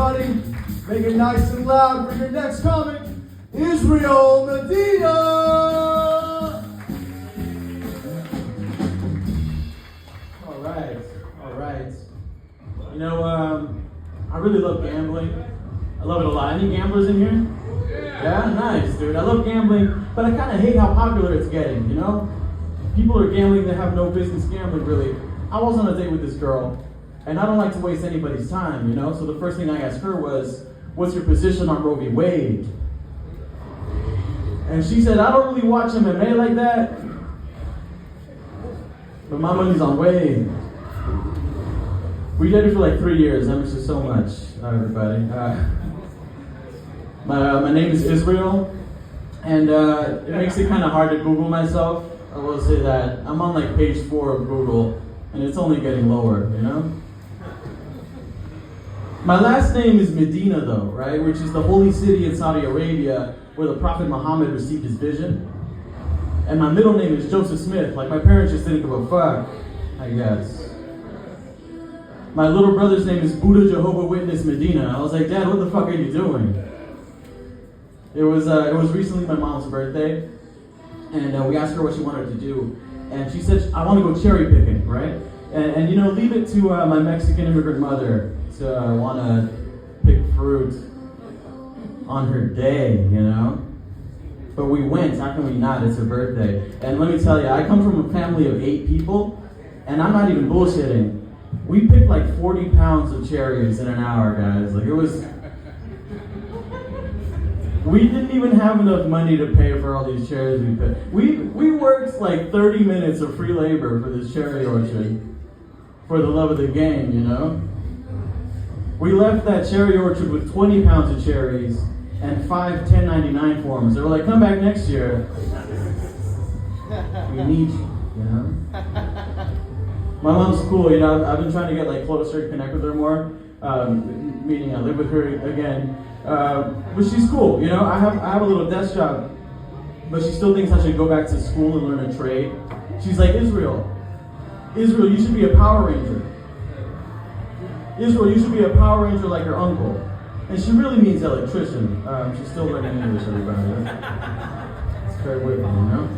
everybody. Make it nice and loud for your next comic, Israel Medina. All right. You know, I really love gambling. I love it a lot. Any gamblers in here? Yeah, nice, dude. I love gambling, but I kind of hate how popular it's getting, you know? People are gambling that have no business gambling, really. I was on a date with this girl, and I don't like to waste anybody's time, you know? So the first thing I asked her was, what's your position on Roe v. Wade? And she said, I don't really watch MMA like that, but my money's on Wade. We dated for like 3 years. I miss her so much, everybody. My name is Israel, and it makes it kind of hard to Google myself. I will say that. I'm on like page 4 of Google, and it's only getting lower, you know? My last name is Medina, though, right? Which is the holy city in Saudi Arabia where the Prophet Muhammad received his vision. And my middle name is Joseph Smith. Like, my parents just didn't give a fuck, I guess. My little brother's name is Buddha Jehovah Witness Medina. I was like, Dad, what the fuck are you doing? It was recently my mom's birthday, and we asked her what she wanted to do. And she said, I want to go cherry picking, right? And you know, leave it to my Mexican immigrant mother to want to pick fruit on her day, you know? But we went, how can we not? It's her birthday. And let me tell you, I come from a family of 8 people, and I'm not even bullshitting. We picked like 40 pounds of cherries in an hour, guys. Like, it was... We didn't even have enough money to pay for all these cherries we picked. We worked like 30 minutes of free labor for this cherry orchard for the love of the game, you know? We left that cherry orchard with 20 pounds of cherries and 5 10.99 forms. They were like, come back next year. We need you know? My mom's cool, you know, I've been trying to get like closer, connect with her more, meaning I live with her again. But she's cool, you know. I have a little desk job, but she still thinks I should go back to school and learn a trade. She's like, Israel, you should be a Power Ranger. Israel, you should be a Power Ranger like your uncle. And she really means electrician. She's still learning English, everybody. It's very weird, you know.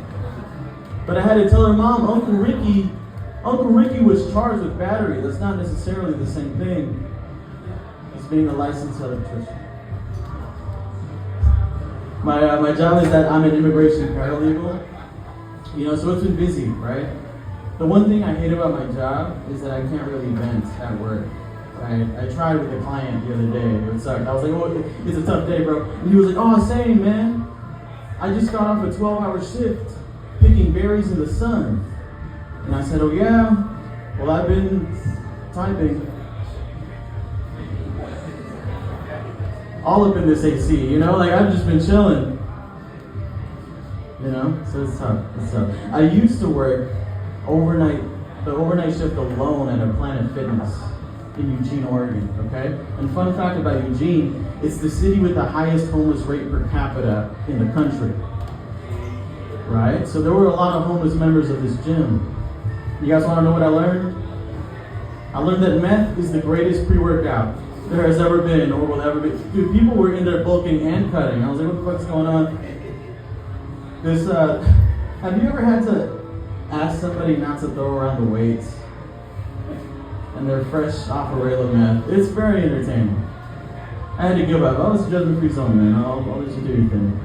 But I had to tell her, Mom, Uncle Ricky was charged with battery. That's not necessarily the same thing as being a licensed electrician. My job is that I'm an immigration paralegal, you know, so it's been busy, right? The one thing I hate about my job is that I can't really vent at work, right? I tried with a client the other day, it sucked. I was like, oh, it's a tough day, bro. And he was like, oh, same, man. I just got off a 12-hour shift picking berries in the sun. And I said, oh yeah? Well, I've been typing. All up in this AC, you know, like I've just been chilling, you know, so it's tough. I used to work the overnight shift alone at a Planet Fitness in Eugene, Oregon, okay? And fun fact about Eugene, it's the city with the highest homeless rate per capita in the country, right? So there were a lot of homeless members of this gym. You guys want to know what I learned? I learned that meth is the greatest pre-workout there has ever been or will ever be. Dude, people were in there bulking and cutting. I was like, what the fuck's going on? Have you ever had to ask somebody not to throw around the weights and they're fresh off a rail of meth? It's very entertaining. I had to give up. Oh, it's a judgment-free zone, man. I'll let you do your thing.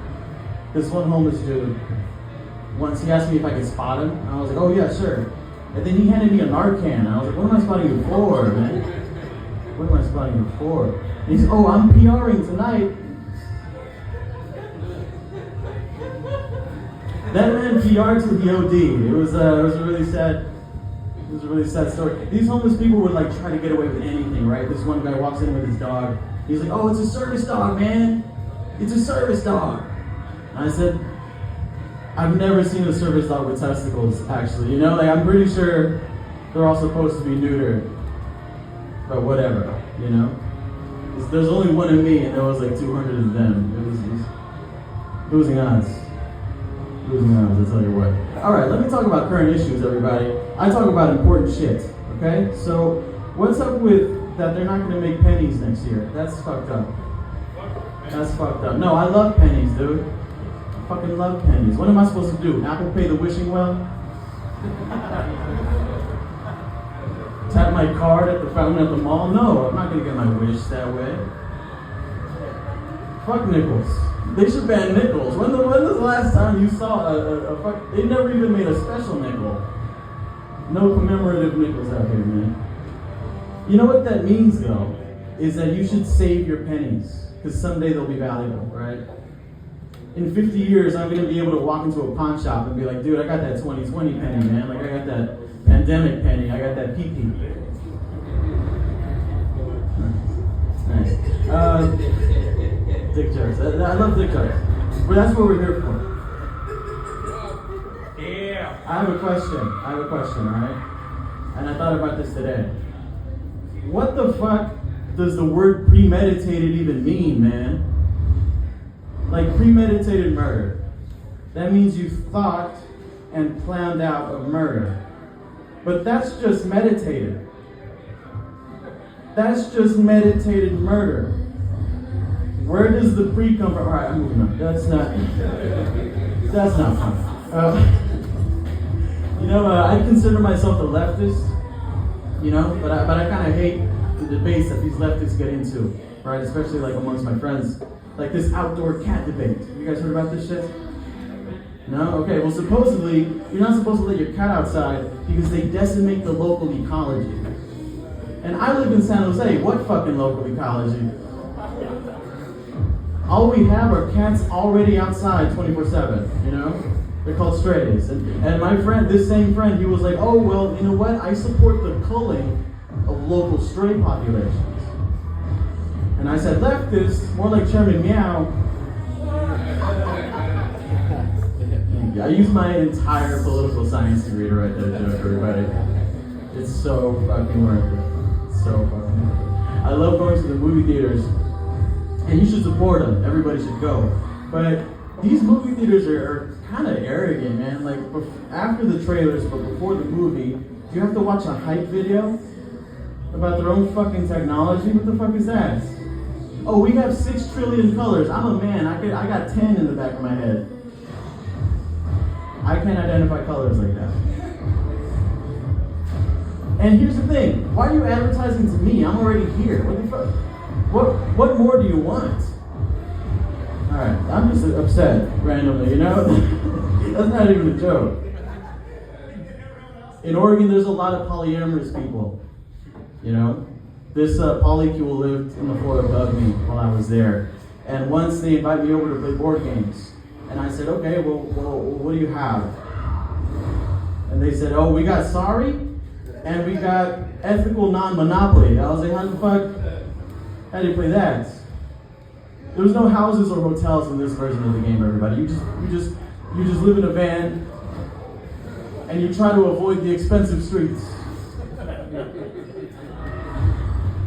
This one homeless dude, once he asked me if I could spot him, and I was like, oh yeah, sure. And then he handed me a Narcan. I was like, what am I spotting you for, man? What am I spotting you for? And he said, oh, I'm PRing tonight. That man PR'd to the OD. It was a really sad story. These homeless people would like try to get away with anything, right? This one guy walks in with his dog. He's like, oh, it's a service dog, man. It's a service dog. And I said, I've never seen a service dog with testicles, actually. You know, like I'm pretty sure they're all supposed to be neutered. But whatever, you know? There's only one of me and there was like 200 of them. It was losing odds. I'll tell you what. Alright, let me talk about current issues, everybody. I talk about important shit, okay? So, what's up with that they're not gonna make pennies next year. That's fucked up. That's fucked up. No, I love pennies, dude. I fucking love pennies. What am I supposed to do? Apple Pay the wishing well? Tap my card at the fountain at the mall? No, I'm not gonna get my wish that way. Fuck nickels. They should ban nickels. When was the last time you saw a fuck? They never even made a special nickel. No commemorative nickels out here, man. You know what that means, though? Is that you should save your pennies. Because someday they'll be valuable, right? In 50 years, I'm going to be able to walk into a pawn shop and be like, dude, I got that 2020 penny, man. Like, I got that pandemic penny. I got that PP. Nice. Dick jokes. I love dick jokes. But that's what we're here for. Yeah. I have a question, all right? And I thought about this today. What the fuck does the word premeditated even mean, man? Like premeditated murder. That means you thought and planned out of murder. But that's just meditated. That's just meditated murder. Where does the pre come from? All right, I'm moving on. That's not fun. I consider myself a leftist, but I kind of hate the debates that these leftists get into, right? Especially like amongst my friends, like this outdoor cat debate. You guys heard about this shit? No? Okay, well supposedly, you're not supposed to let your cat outside because they decimate the local ecology. And I live in San Jose, what fucking local ecology? All we have are cats already outside 24/7, They're called strays. And my friend, this same friend, he was like, oh, well, you know what? I support the culling of local stray populations. And I said, leftist, more like Chairman Meow. I used my entire political science degree to write that joke, everybody. It's so fucking worth it. So fucking worth it. I love going to the movie theaters, and you should support them. Everybody should go. But these movie theaters are kind of arrogant, man. Like, after the trailers, but before the movie, you have to watch a hype video about their own fucking technology. What the fuck is that? Oh, we have 6 trillion colors. I'm a man. I got 10 in the back of my head. I can't identify colors like that. And here's the thing. Why are you advertising to me? I'm already here. What the fuck? What more do you want? Alright, I'm just upset randomly, That's not even a joke. In Oregon, there's a lot of polyamorous people. This polycule lived in the floor above me while I was there. And once they invited me over to play board games. And I said, okay, well, what do you have? And they said, oh, we got Sorry, and we got Ethical Non-Monopoly. I was like, how do you play that? There was no houses or hotels in this version of the game, everybody. You just live in a van, and you try to avoid the expensive streets.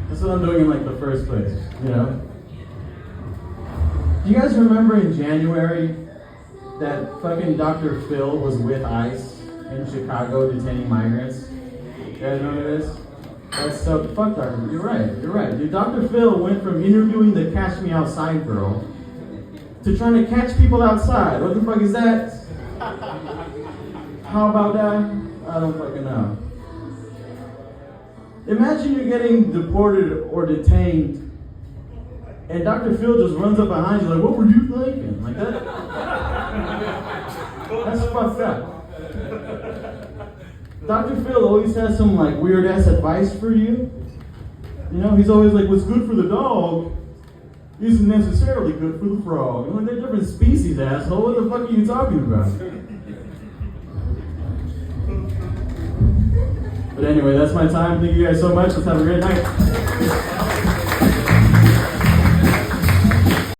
That's what I'm doing in like the first place, Do you guys remember in January that fucking Dr. Phil was with ICE in Chicago detaining migrants? You guys remember this? That's so fuck Dr. You're right. Dude, Dr. Phil went from interviewing the Catch Me Outside girl to trying to catch people outside. What the fuck is that? How about that? I don't fucking know. Imagine you're getting deported or detained, and Dr. Phil just runs up behind you like, what were you thinking? Like that? That's fucked up. Dr. Phil always has some like weird ass advice for you. He's always like, what's good for the dog isn't necessarily good for the frog. And when they're different species, asshole, what the fuck are you talking about? But anyway, that's my time. Thank you guys so much. Let's have a great night.